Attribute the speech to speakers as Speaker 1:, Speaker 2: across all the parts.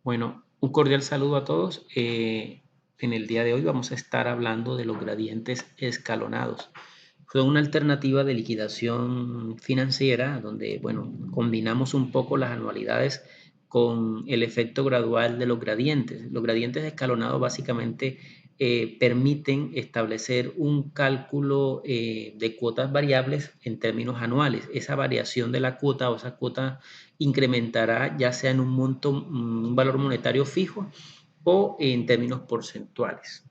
Speaker 1: Bueno, un cordial saludo a todos. En el día de hoy vamos a estar hablando de los gradientes escalonados. Son una alternativa de liquidación financiera donde, bueno, combinamos un poco las anualidades con el efecto gradual de los gradientes. Los gradientes escalonados básicamente permiten establecer un cálculo de cuotas variables en términos anuales. Esa variación de la cuota o esa cuota incrementará ya sea en un monto, un valor monetario fijo o en términos porcentuales.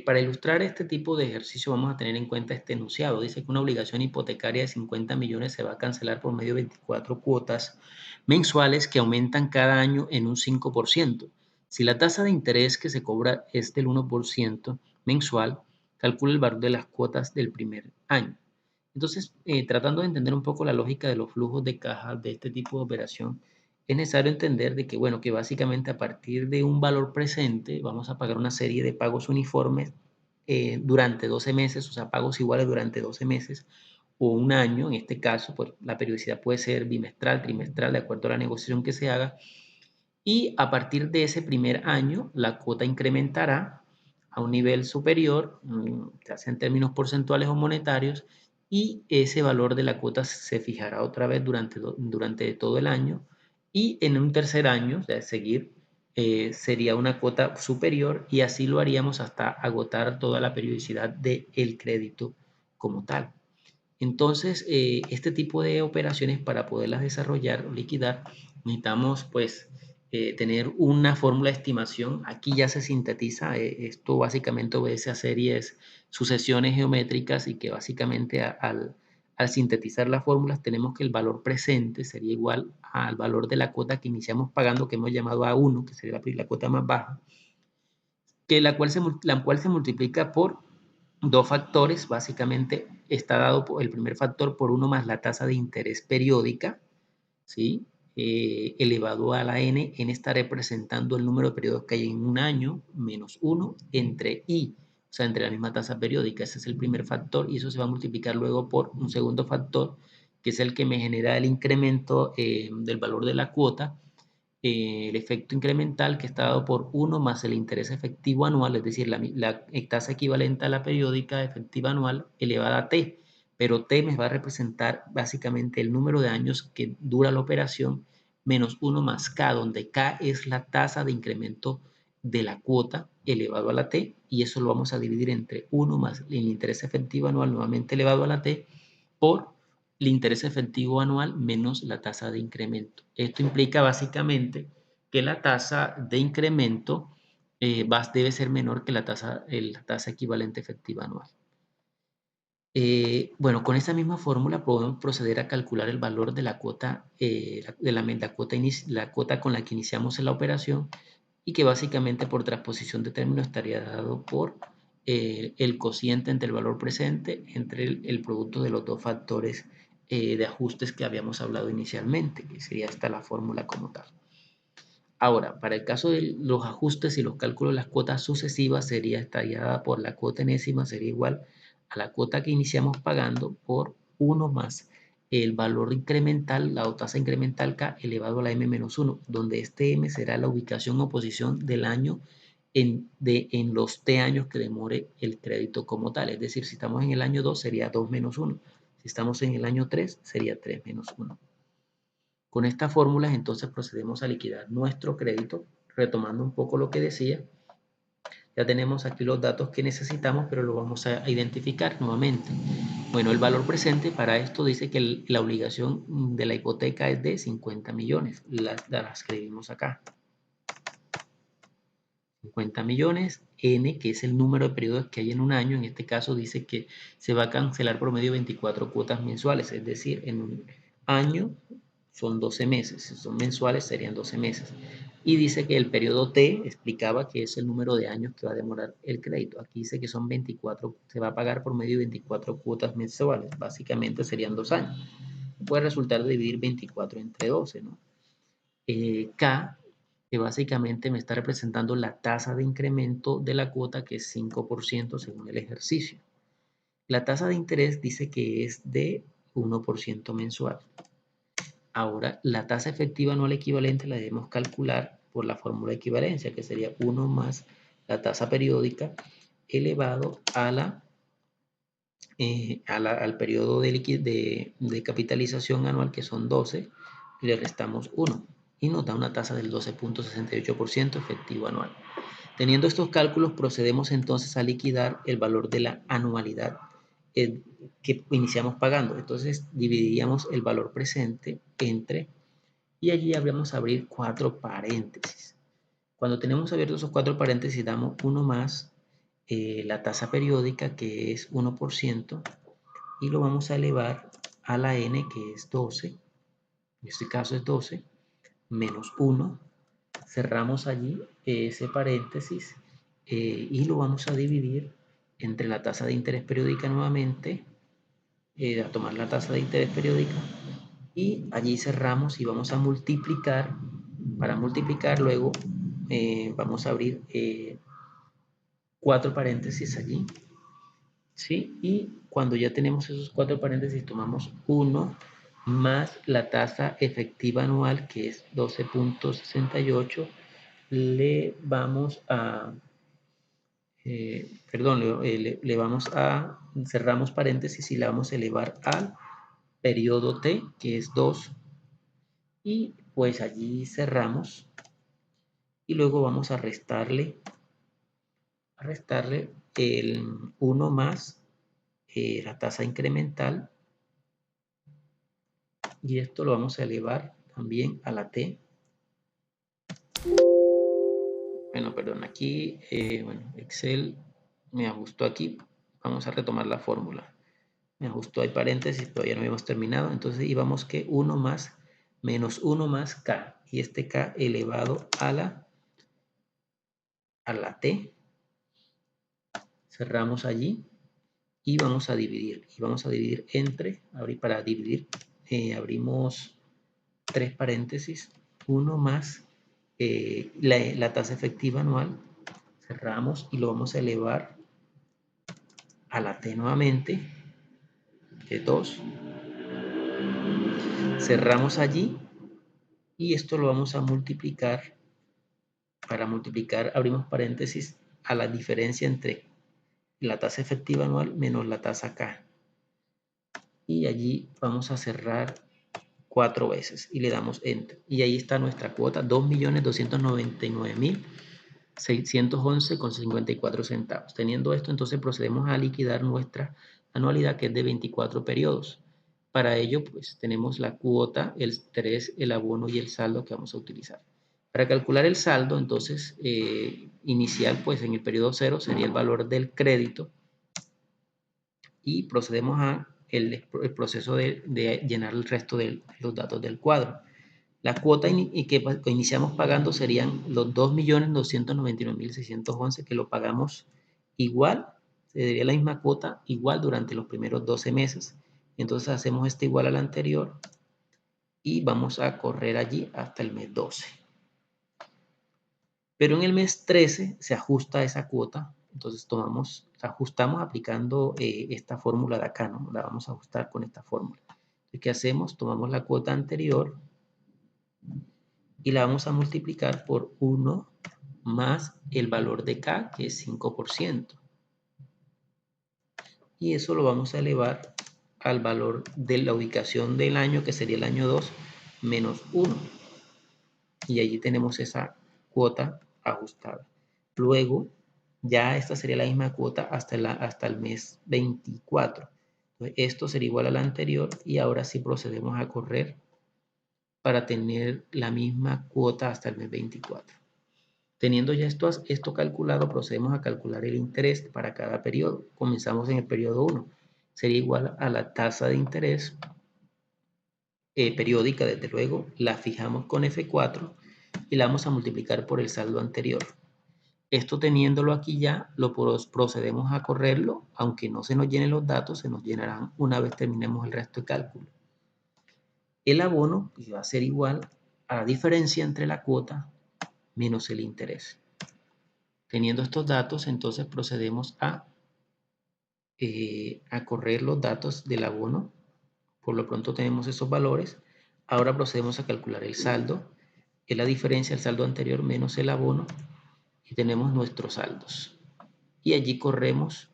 Speaker 1: Para ilustrar este tipo de ejercicio vamos a tener en cuenta este enunciado. Dice que una obligación hipotecaria de 50 millones se va a cancelar por medio de 24 cuotas mensuales que aumentan cada año en un 5%. Si la tasa de interés que se cobra es del 1% mensual, calcula el valor de las cuotas del primer año. Entonces, tratando de entender un poco la lógica de los flujos de caja de este tipo de operación, es necesario entender de que, bueno, que básicamente a partir de un valor presente vamos a pagar una serie de pagos uniformes durante 12 meses, o sea, pagos iguales durante 12 meses o un año. En este caso, pues la periodicidad puede ser bimestral, trimestral, de acuerdo a la negociación que se haga. Y a partir de ese primer año, la cuota incrementará a un nivel superior, ya sea en términos porcentuales o monetarios, y ese valor de la cuota se fijará otra vez durante todo el año. Y en un tercer año, de seguir, sería una cuota superior y así lo haríamos hasta agotar toda la periodicidad del crédito como tal. Entonces, este tipo de operaciones para poderlas desarrollar o liquidar, necesitamos pues tener una fórmula de estimación. Aquí ya se sintetiza, esto básicamente obedece a series, sucesiones geométricas y que básicamente al sintetizar las fórmulas tenemos que el valor presente sería igual al valor de la cuota que iniciamos pagando, que hemos llamado A1, que sería la cuota más baja, que la cual se multiplica por dos factores. Básicamente está dado por el primer factor por 1 más la tasa de interés periódica, ¿sí? Elevado a la n está representando el número de periodos que hay en un año, menos 1 entre i, o sea, entre la misma tasa periódica. Ese es el primer factor y eso se va a multiplicar luego por un segundo factor, que es el que me genera el incremento del valor de la cuota, el efecto incremental, que está dado por 1 más el interés efectivo anual, es decir, la tasa equivalente a la periódica efectiva anual elevada a t, pero t me va a representar básicamente el número de años que dura la operación, menos 1 más k, donde k es la tasa de incremento de la cuota elevado a la t, y eso lo vamos a dividir entre 1 más el interés efectivo anual nuevamente elevado a la t por el interés efectivo anual menos la tasa de incremento. Esto implica básicamente que la tasa de incremento debe ser menor que la tasa equivalente efectiva anual. Bueno, con esta misma fórmula podemos proceder a calcular el valor de la cuota, la cuota con la que iniciamos en la operación, y que básicamente por transposición de términos estaría dado por el cociente entre el valor presente entre el producto de los dos factores de ajustes que habíamos hablado inicialmente, que sería esta la fórmula como tal. Ahora, para el caso de los ajustes y los cálculos de las cuotas sucesivas, estaría dada por la cuota enésima, sería igual a la cuota que iniciamos pagando por 1 más el valor incremental, la tasa incremental K elevado a la M menos 1, donde este M será la ubicación o posición del año en los T años que demore el crédito como tal. Es decir, si estamos en el año 2 sería 2 menos 1. Si estamos en el año 3 sería 3 menos 1. Con estas fórmulas entonces procedemos a liquidar nuestro crédito, retomando un poco lo que decía. Ya tenemos aquí los datos que necesitamos, pero lo vamos a identificar nuevamente. Bueno, el valor presente para esto dice que la obligación de la hipoteca es de 50 millones. La escribimos acá. 50 millones, N, que es el número de periodos que hay en un año. En este caso dice que se va a cancelar por medio de 24 cuotas mensuales, es decir, en un año son 12 meses, si son mensuales serían 12 meses. Y dice que el periodo T explicaba que es el número de años que va a demorar el crédito. Aquí dice que son 24, se va a pagar por medio de 24 cuotas mensuales, básicamente serían 2 años. Puede resultar de dividir 24 entre 12, ¿no? K, que básicamente me está representando la tasa de incremento de la cuota, que es 5% según el ejercicio. La tasa de interés dice que es de 1% mensual. Ahora, la tasa efectiva anual equivalente la debemos calcular por la fórmula de equivalencia, que sería 1 más la tasa periódica elevado al periodo de capitalización anual, que son 12, y le restamos 1, y nos da una tasa del 12.68% efectivo anual. Teniendo estos cálculos, procedemos entonces a liquidar el valor de la anualidad que iniciamos pagando. Entonces dividiríamos el valor presente entre, y allí habríamos a abrir 4 paréntesis. Cuando tenemos abiertos esos 4 paréntesis, damos 1 más la tasa periódica, que es 1%, y lo vamos a elevar a la n, que es 12, en este caso es 12, menos 1, cerramos allí ese paréntesis y lo vamos a dividir entre la tasa de interés periódica nuevamente, a tomar la tasa de interés periódica, y allí cerramos y vamos a multiplicar. Para multiplicar luego vamos a abrir 4 paréntesis allí, ¿sí? Y cuando ya tenemos esos 4 paréntesis, tomamos 1 más la tasa efectiva anual, que es 12.68, le vamos a, cerramos paréntesis y le vamos a elevar al periodo T, que es 2, y pues allí cerramos, y luego vamos a restarle el 1 más la tasa incremental, y esto lo vamos a elevar también a la T. Bueno, perdón, aquí, Excel me ajustó aquí. Vamos a retomar la fórmula. Me ajustó, hay paréntesis, todavía no habíamos terminado. Entonces íbamos que 1 más menos 1 más K, y este K elevado a la T. Cerramos allí y vamos a dividir. Y vamos a dividir entre, para dividir, abrimos 3 paréntesis, 1 más la tasa efectiva anual, cerramos y lo vamos a elevar a la T nuevamente, de 2, cerramos allí, y esto lo vamos a multiplicar. Para multiplicar abrimos paréntesis a la diferencia entre la tasa efectiva anual menos la tasa K, y allí vamos a cerrar 4 veces y le damos enter, y ahí está nuestra cuota, 2.299.611,54 centavos. Teniendo esto, entonces procedemos a liquidar nuestra anualidad, que es de 24 periodos. Para ello, pues tenemos la cuota, el interés, el abono y el saldo que vamos a utilizar. Para calcular el saldo, entonces, inicial, pues en el periodo 0 sería el valor del crédito, y procedemos a el proceso de llenar el resto de los datos del cuadro. La cuota que iniciamos pagando serían los 2.299.611, que lo pagamos igual, sería la misma cuota igual durante los primeros 12 meses. Entonces hacemos este igual al anterior y vamos a correr allí hasta el mes 12. Pero en el mes 13 se ajusta esa cuota, entonces ajustamos aplicando esta fórmula de acá, ¿no? La vamos a ajustar con esta fórmula. Entonces, ¿qué hacemos? Tomamos la cuota anterior y la vamos a multiplicar por 1 más el valor de K, que es 5%. Y eso lo vamos a elevar al valor de la ubicación del año, que sería el año 2, menos 1. Y allí tenemos esa cuota ajustada. Luego, ya esta sería la misma cuota hasta el mes 24. Entonces, esto sería igual al anterior, y ahora sí procedemos a correr para tener la misma cuota hasta el mes 24. Teniendo ya esto calculado, procedemos a calcular el interés para cada periodo. Comenzamos en el periodo 1. Sería igual a la tasa de interés periódica, desde luego, la fijamos con F4 y la vamos a multiplicar por el saldo anterior. Esto teniéndolo aquí ya, lo procedemos a correrlo, aunque no se nos llenen los datos, se nos llenarán una vez terminemos el resto de cálculo. El abono pues, va a ser igual a la diferencia entre la cuota menos el interés. Teniendo estos datos, entonces procedemos a correr los datos del abono. Por lo pronto tenemos esos valores. Ahora procedemos a calcular el saldo. es la diferencia del saldo anterior menos el abono y tenemos nuestros saldos. Y allí corremos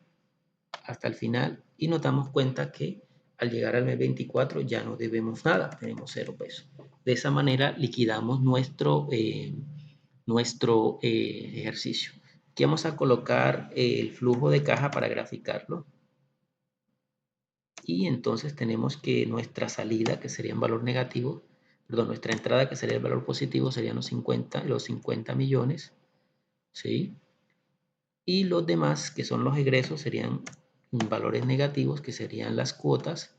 Speaker 1: hasta el final y nos damos cuenta que al llegar al mes 24 ya no debemos nada, tenemos 0 pesos. De esa manera liquidamos nuestro ejercicio. Aquí vamos a colocar el flujo de caja para graficarlo. Y entonces tenemos que nuestra salida, que sería en valor negativo, perdón, nuestra entrada, que sería el valor positivo, serían los 50 millones, ¿sí? Y los demás, que son los egresos, serían valores negativos, que serían las cuotas.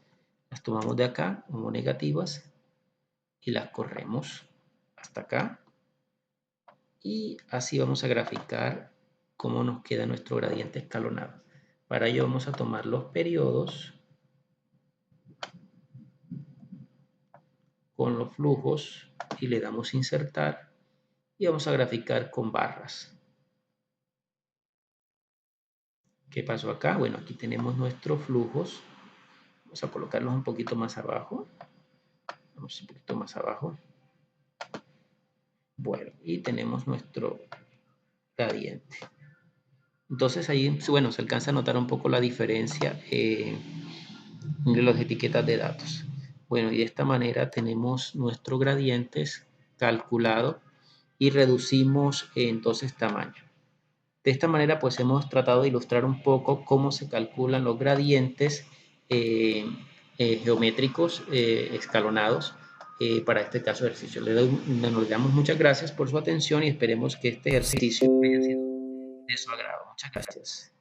Speaker 1: Las tomamos de acá como negativas y las corremos hasta acá. Y así vamos a graficar cómo nos queda nuestro gradiente escalonado. Para ello vamos a tomar los periodos con los flujos y le damos insertar y vamos a graficar con barras. ¿Qué pasó acá? Bueno, aquí tenemos nuestros flujos. Vamos a colocarlos un poquito más abajo. Vamos un poquito más abajo. Bueno, y tenemos nuestro gradiente. Entonces ahí, bueno, se alcanza a notar un poco la diferencia de las etiquetas de datos. Bueno, y de esta manera tenemos nuestros gradientes calculados y reducimos entonces tamaño. De esta manera pues hemos tratado de ilustrar un poco cómo se calculan los gradientes geométricos escalonados para este caso de ejercicio. Nos damos muchas gracias por su atención y esperemos que este ejercicio haya sido de su agrado. Muchas gracias.